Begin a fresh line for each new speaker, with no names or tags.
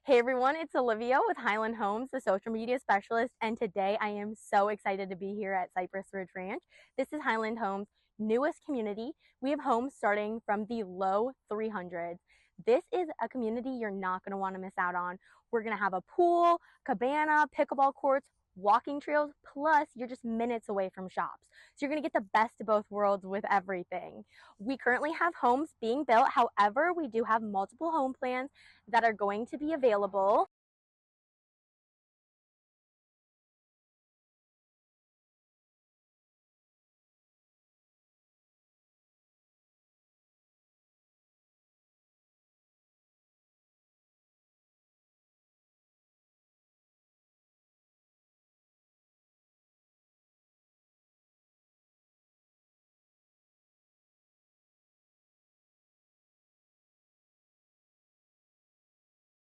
Hey everyone, it's Olivia with Highland Homes, the social media specialist, and today I am so excited to be here at Cypress Ridge Ranch. This is Highland Homes' newest community. We have homes starting from the low 300s. This is a community you're not going to want to miss out on. We're going to have a pool, cabana, pickleball courts, walking trails, plus you're just minutes away from shops. So you're going to get the best of both worlds with everything. We currently have homes being built. However, we do have multiple home plans that are going to be available.